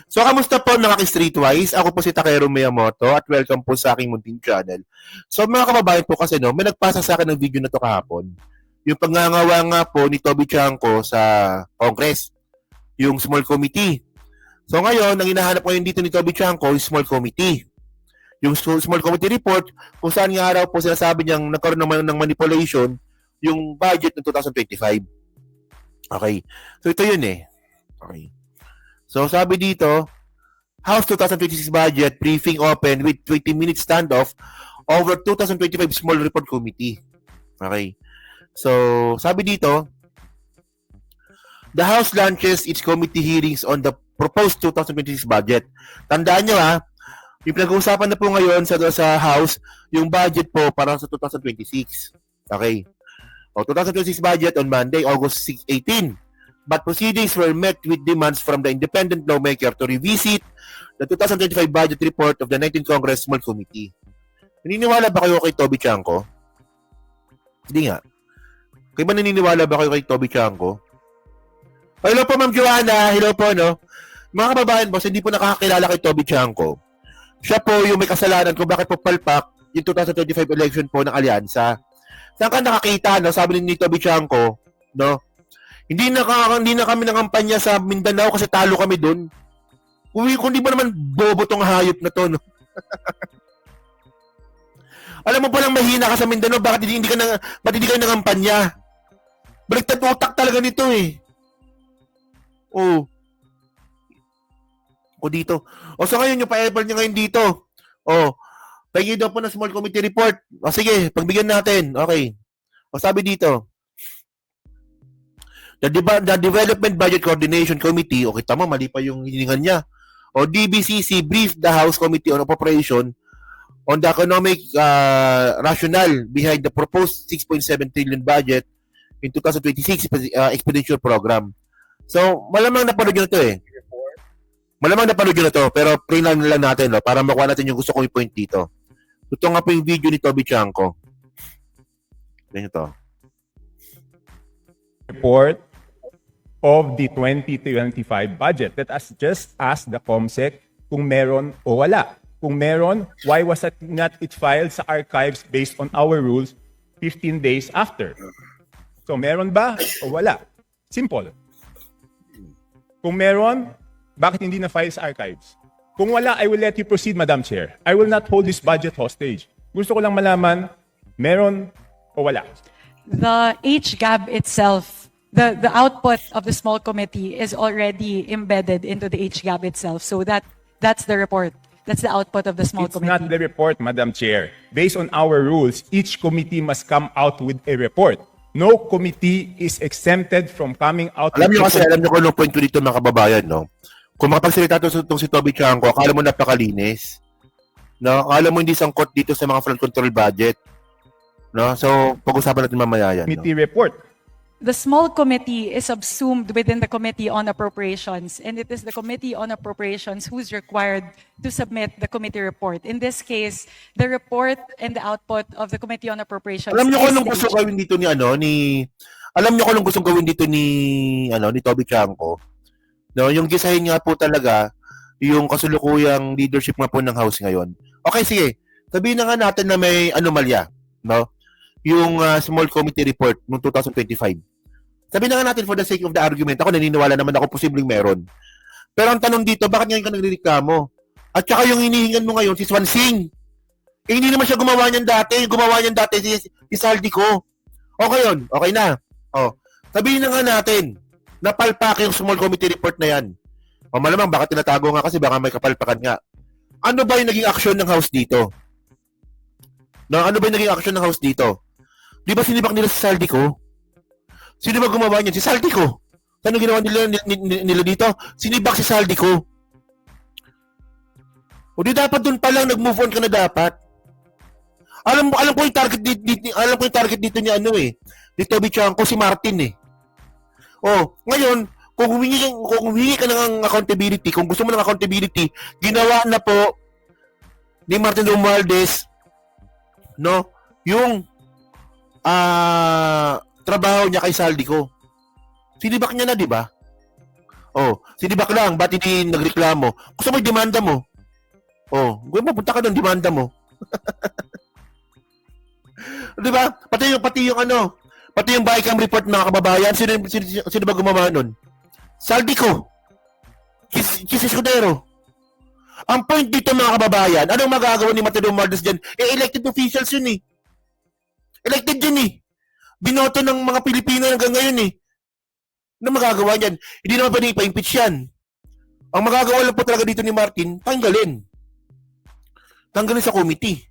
So, kamusta po mga ka-Streetwise? Ako po si Takero Miyamoto at welcome po sa aking munting channel. So, mga kababayan po kasi may nagpasa sa akin ng video na to kahapon. Yung pangangawa nga po ni Toby Chanko sa Congress, yung small committee. So, ngayon, ang hinahanap ngayon dito ni Toby Chanko is small committee. Yung small committee report, kung saan nga araw po sinasabi niyang nagkaroon ng manipulation yung budget ng 2025. Okay. So, ito yun eh. Okay. So, sabi dito, House 2026 budget briefing open with 20-minute standoff over 2025 small report committee. Okay. So, sabi dito, the House launches its committee hearings on the proposed 2026 budget. Tandaan nyo yung pinag-uusapan na po ngayon sa House, yung budget po para sa 2026. Okay. O, 2026 budget on Monday, August 18. But proceedings were met with demands from the independent lawmaker to revisit the 2025 budget report of the 19th Congress Small Committee. Naniniwala ba kayo kay Toby Chanko? Hindi nga. Kayo ba naniniwala ba kayo kay Toby Chanko? Hello po, Ma'am Joanna. Hello po, no? Mga kababayan, boss, hindi po nakakakilala kay Toby Chanko. Siya po yung may kasalanan kung bakit po palpak yung 2025 election po ng Alyansa. Saan ka nakakita, no? Sabi ni Toby Chanko, no? Hindi na kami nangampanya sa Mindanao kasi talo kami doon. Kung di ba naman bobo tong hayop na to, no? Alam mo palang mahina ka sa Mindanao, bakit hindi ka nangampanya? Baliktad utak talaga nito eh. Oh. O dito. O so ngayon yung pa-apple niya ngayon dito. O, pagiging daw po ng small committee report. O sige, pagbigyan natin. Okay. O sabi dito, The Development Budget Coordination Committee, o kita mo, mali pa yung hiningan niya, o DBCC briefed the House Committee on Appropriation on the economic rationale behind the proposed 6.7 trillion budget in 2026 expenditure program. So, malamang napanood nyo na to eh. Malamang napanood nyo na to, pero pre-line lang natin para makuha natin yung gusto kong i-point dito. Ito nga po yung video ni Toby Chanko. Ganyan to. Report of the 2025 budget. Let us just ask the COMSEC kung meron o wala. Kung meron, why was it not filed sa archives based on our rules 15 days after? So meron ba o wala? Simple. Kung meron, bakit hindi na-file sa archives? Kung wala, I will let you proceed, Madam Chair. I will not hold this budget hostage. Gusto ko lang malaman, meron o wala? The HGAB itself, the output of the small committee is already embedded into the HGAB itself. So that's the report. That's the output of the small It's committee. not the report, Madam Chair. Based on our rules, each committee must come out with a report. No committee is exempted from coming out Alam with nyo kasi, alam nyo kung anong point ko dito mga kababayan, no? Kung makapagsalita itong si Toby Chanko, akala mo napakalinis. No? Akala mo hindi sangkot dito sa mga flood control budget. No? So, pag-usapan natin mamaya yan. committee No? report. The small committee is subsumed within the Committee on Appropriations, and it is the Committee on Appropriations who's required to submit the committee report. In this case, the report and the output of the Committee on Appropriations Alam nyo kung is anong the gusto gawin dito alam nyo kung anong gusto gawin dito ni Toby Chanko? No, yung gisahin nga po talaga yung kasulukuyang leadership nga po ng House ngayon. Okay, sige. Sabihin na nga natin na may anomalya, no? Yung small committee report noong 2025. Sabihin na nga natin for the sake of the argument, ako naniniwala naman ako posibleng meron. Pero ang tanong dito, bakit ngayon ka nagrereklamo? At saka yung hinihingan mo ngayon, si Swansing. Eh, hindi naman siya gumawa niyan dati. Gumawa niyan dati si Saldico. Okay yun. Okay na. O, sabihin na nga natin, napalpak yung small committee report na yan. O malamang, baka tinatago nga kasi baka may kapalpakan nga. Ano ba yung naging action ng House dito? No, ano ba yung naging action ng House dito? Di ba sinibak nila si Saldico? Sino ba gumawa niyan? Si Saldico. Ano ginawa nila dito? Sinibak si Saldico. O di dapat dun pa lang nag-move on ka na dapat. Alam ko yung target dito ni Toby Chanko, si Martin eh. Oh, ngayon, kung humingi ka ng accountability, kung gusto mo ng accountability, ginawa na po ni Martin Romualdez, no, yung trabaho niya kay Saldico. Sinibak niya na, di ba? Oh, si Dibak lang, ba't hindi nagreklamo? Gusto mo demanda mo? Oh, gawin mo, punta ka doon, demanda mo. Di ba? Pati yung Bicam report mga kababayan, sino ba gumawa nun? Saldico. Si Escudero. Ang point dito mga kababayan, anong magagawa ni Mateo Romualdez dyan? Elected officials yun eh. Elected yun eh. Binoto ng mga Pilipino hanggang ngayon eh. Ano magagawa niyan? Hindi naman pwede ipa-impeach yan. Ang magagawa lang po talaga dito ni Martin, tanggalin. Tanggalin sa committee.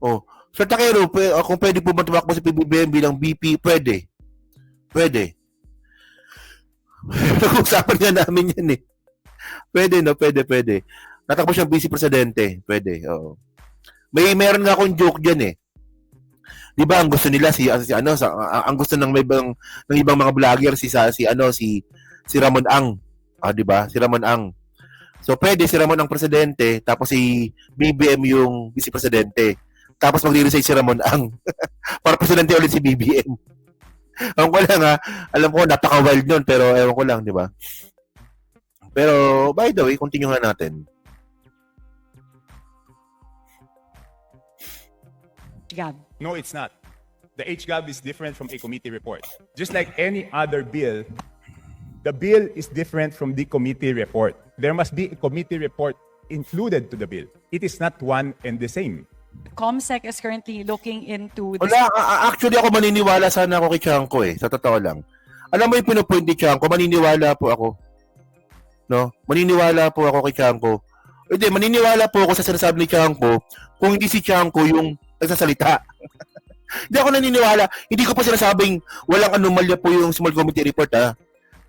Oh, Sir Takero, kung pwede po matumakbo sa PBBM bilang VP, pwede. Pwede. Nag-usapan nga namin yan eh. Pwede, no? Pwede. Natakbo siyang vice presidente. Pwede, oo. Meron nga akong joke dyan eh. Di ba ang gusto nila ang gusto ng ibang mga vlogger si Ramon Ang. Ah, di ba? Si Ramon Ang. So pwede si Ramon ang presidente tapos si BBM yung vice presidente. Tapos magre-resign si Ramon Ang. Para presidente ulit si BBM. Ewan ko lang ha. Alam ko napaka-wild nun pero ewan ko lang, di ba? Pero by the way, continue nga natin. Gab. No, it's not. The HGAB is different from a committee report. Just like any other bill, the bill is different from the committee report. There must be a committee report included to the bill. It is not one and the same. COMSEC is currently looking into this. Wala, actually ako maniniwala sana ako kay Chanko eh, sa totoo lang. Alam mo yung pinupoint ni Chanko, maniniwala po ako. No? Maniniwala po ako kay Chanko. Hindi, maniniwala po ako sa sinasabi ni Chanko kung hindi si Chanko yung nagsasalita. Hindi ako naniniwala. Hindi ko pa sinasabing walang anomalya po yung small committee report ha.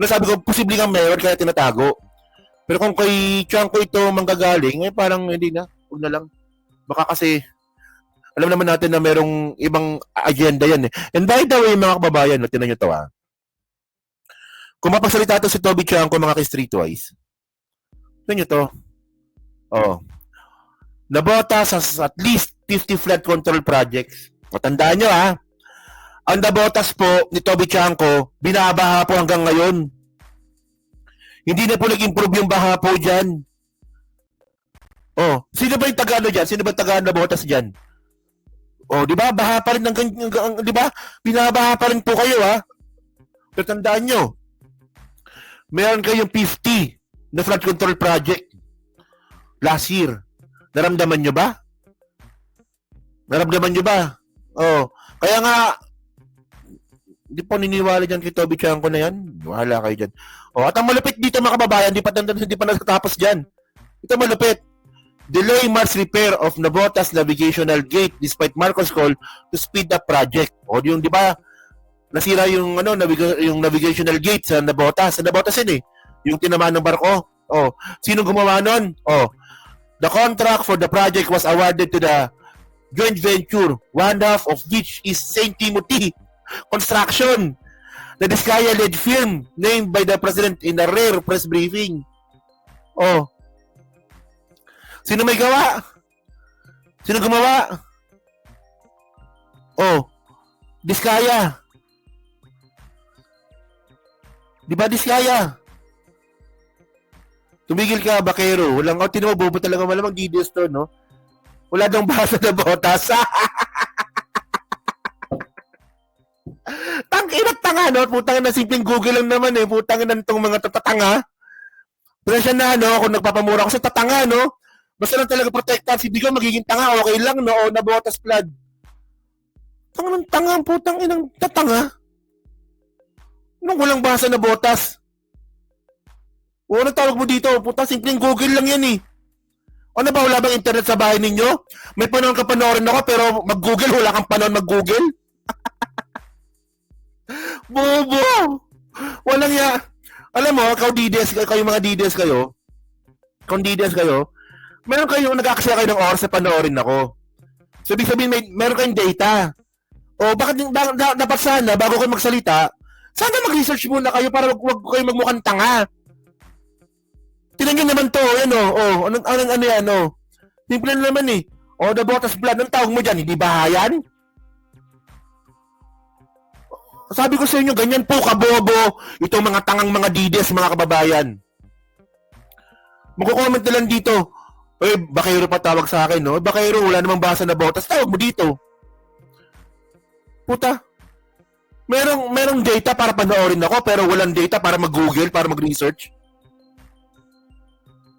Nasabi ko, posible nga meron kaya tinatago. Pero kung kay Chanko ito manggagaling, eh parang hindi na. Huwag na lang. Baka kasi, alam naman natin na merong ibang agenda yan eh. And by the way, mga kababayan, tinan nyo to ha. Kung mapagsalita to si Toby Chanko, mga ka-streetwise, tinan nyo to. Oh. Nabota sa at least 50 flood control projects. Matandaan nyo ha. Ang nabotas po ni Toby Chanko, binabaha po hanggang ngayon. Hindi na po nag-improve yung baha po dyan. Oh, sino ba yung taga-ano dyan? Sino ba yung taga-nabotas dyan? Oh, di ba? Baha pa rin di ba? Binabaha pa rin po kayo ha. Pero tandaan nyo, meron kayong 50 na flood control project last year. Naramdaman nyo ba? Naramdaman nyo ba? Oh, kaya nga, hindi po niniwala dyan kay Toby Chanko na yan. Wala kayo dyan. Oh, at ang malupit dito mga kababayan, hindi pa natatapos dyan. Ito malupit. Delay March repair of Nabotas Navigational Gate despite Marcos call to speed up project. O yung di ba nasira yung yung navigational gate sa Nabotas. Sa Nabotas yun eh. Yung tinamaan ng barko. Oh, sino gumawa nun? Oh, the contract for the project was awarded to the joint venture, one half of which is St. Timothy Construction, the Discaya-led firm named by the President in a rare press briefing. Oh. Sino may gawa? Sino gumawa? Oh. Discaya. Di ba Discaya? Tumigil ka, Bakero. Walang tinubo, bobo talaga malamang DDS to, no? Wala daw basa na botas. Tangina tanga, no? Putang na simpleng Google lang naman eh. Putang na itong mga tatatanga. Presya na, no? Kung nagpapamura ko sa tatanga, no? Basta lang talaga protektahan. Si Bigaw magiging tanga, okay lang, no? O nabotas flood. Tangang tanga, putang inang tatanga. Anong walang basa na botas? O anong tawag mo dito? Putang simpleng Google lang yan eh. Ano ba, wala bang internet sa bahay ninyo? May panahon ka panoorin ako, pero mag-Google, wala kang panahon mag-Google? Bobo! Walang ya. Alam mo, kayo mga DDS kayo, kung DDS kayo, meron kayo, nag-access kayo ng oras sa panoorin ako. So, ibig sabihin, meron kayong data. O, bakit dapat sana, bago kayo magsalita, sana mag-research muna kayo para wag kayo magmukhang tanga. Tingnan nyo naman to, ano, ano yan, simple naman eh. O, the Botas blood, ang tawag mo dyan, hindi ba yan? Sabi ko sa inyo, ganyan po kabobo itong mga tangang mga dides, mga kababayan. Magko-comment na lang dito. Eh, Bakero pa tawag sa akin, no? Bakero, wala namang basa na botas. Tawag mo dito. Puta. Merong data para panoorin ako, pero walang data para mag-google, para mag-research.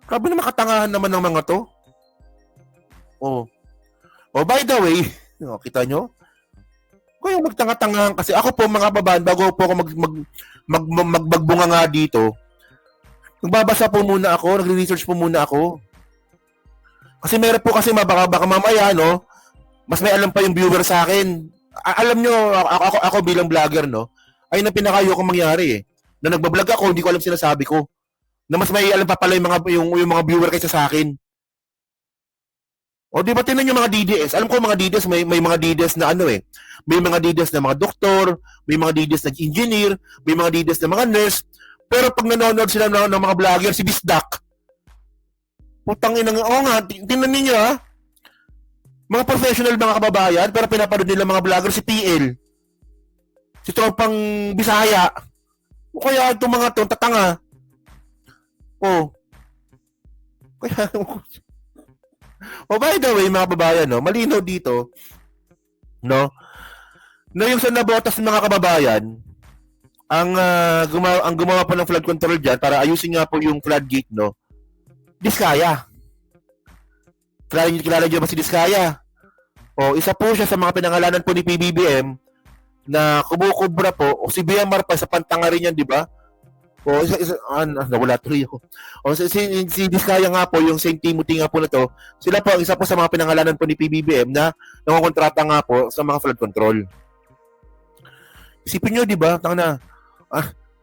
Grabe na makatangahan naman ng mga to. Oh. Oh, by the way, kita nyo? Kaya magtanga-tangahan kasi ako po mga babahan, bago po ako magbunga nga dito, nagbabasa po muna ako, nagre-research po muna ako. Kasi meron po kasi baka mamaya, no, mas may alam pa yung viewer sa akin. Alam nyo, ako bilang vlogger, no, ay na pinakayo ko mangyari eh. Na nagbablog ako, hindi ko alam sinasabi ko. Na mas may alam pa pala yung mga viewer kaysa sa akin. O di ba tinan yung mga DDS? Alam ko mga DDS, may mga DDS na ano eh. May mga DDS na mga doktor, may mga DDS na engineer, may mga DDS na mga nurse. Pero pag nanonood sila ng mga vlogger, si Bisdak, putang ina nga, oo nga, tingnan ninyo ha. Mga professional mga kababayan, pero pinapanood nila mga vlogger si PL. Si Tropang Bisaya. O kaya itong mga to, tatanga. Oh. Kaya, by the way, mga kababayan, no, malinaw dito, no, na yung sa nabotas ng mga kababayan, ang gumawa po ng flood control dyan para ayusin nga po yung floodgate, no, Diskaya. Kilala niyo ba si Diskaya? O, isa po siya sa mga pinangalanan po ni PBBM na kumukubra po, o si BMR pa sa pantanga rin yan, di ba? O, nawala tuloy ako. O, si Diskaya nga po, yung St. Timothy nga po na to, sila po ang isa po sa mga pinangalanan po ni PBBM na nangongontrata nga po sa mga flood control. Isipin nyo, di ba?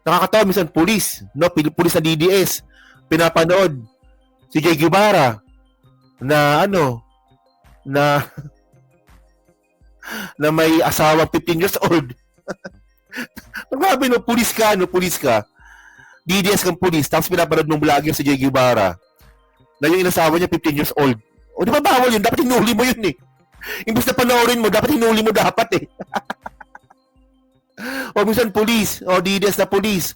Nakakatawa, minsan pulis, no? Pulis na DDS, pinapanood si Jay Guevara na na may asawa 15 years old. Grabe, no? Pulis ka. DDS kang pulis, tapos pinapanood ng vlogger si Jay Guevara na yung inasawa niya 15 years old. O di ba bawal yun? Dapat hinuli mo yun eh. Imbes na panoorin mo, dapat hinuli mo dapat eh. O minsan pulis, o DDS na pulis,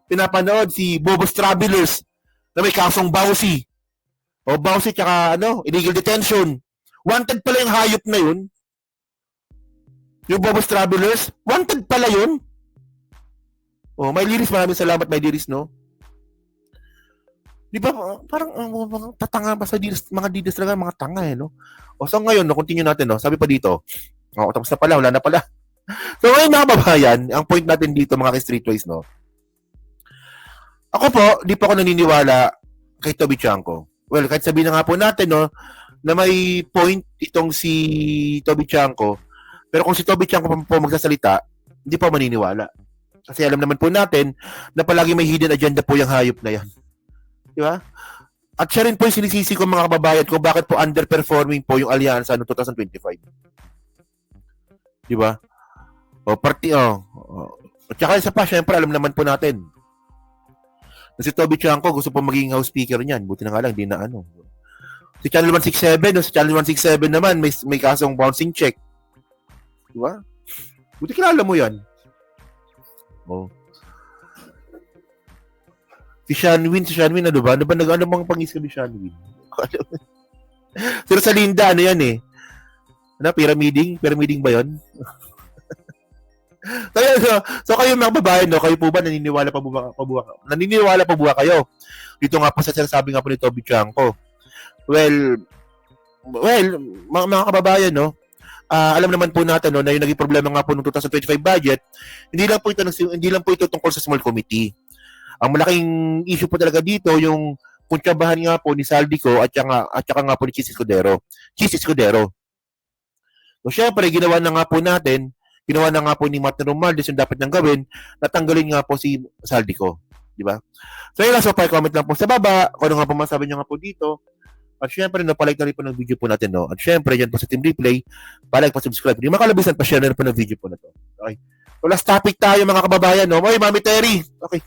pinapanood si Bobo's Travelers na may kasong Bausi. O Bausi tsaka illegal detention. Wanted pala yung hayop na yun. Yung Bobo's Travelers, wanted pala yun. Oh, may liris, maraming salamat, may liris, no? Di ba, parang tatanga ba sa diris, mga didis talaga, mga tanga eh, no? O, so ngayon, no, continue natin, no? Sabi pa dito, tapos na pala, wala na pala. So ngayon, mga babayan, ang point natin dito, mga ka-streetwise, no? Ako po, di pa ako naniniwala kay Toby Chanko. Well, kahit sabihin na nga po natin, no, na may point itong si Toby Chanko, pero kung si Toby Chanko po magsasalita, hindi pa maniniwala. Kasi alam naman po natin na palagi may hidden agenda po yung hayop na yan. Di ba? At siya rin po yung sinisisi ko mga kababayan kung bakit po underperforming po yung alyansa noong 2025. Di ba? At saka isa pa, syempre alam naman po natin na si Toby Chanko gusto po maging house speaker niyan. Buti na nga lang, di na Si Channel 167, si Channel 167 naman, may kasong bouncing check. Di ba? Buti kilala mo yan. Oh. Si Shanwin, ano ba? Ano bang pangis ka ni Shanwin? Pero sa Linda, ano yan eh? Pyramiding ba yun? So kayo mga babae, no? Kayo po ba naniniwala pa buwa kayo? Dito nga po sa sinasabi nga po ni Toby Chanko. Well, mga kababayan, no? Alam naman po natin, no, na yung naging problema nga po ng 2025 budget, hindi lang po ito tungkol sa small committee. Ang malaking issue po talaga dito yung kuntsabahan nga po ni Saldico at saka nga po ni Chis Escudero. So syempre, ginawa na nga po ni Martin Romualdez yung dapat niyang gawin, natanggalin nga po si Saldico. Di ba? So yun lang, so comment lang po sa baba, kung ano nga po masabi niyo nga po dito. At syempre, palike na rin po ng video po natin, no? At syempre, dyan po sa Team Replay, palike pa, subscribe. Hindi makalabisan pa, share na rin po ng video po na to. Okay. So last topic tayo, mga kababayan, no? Oy, Mami Terry. Okay.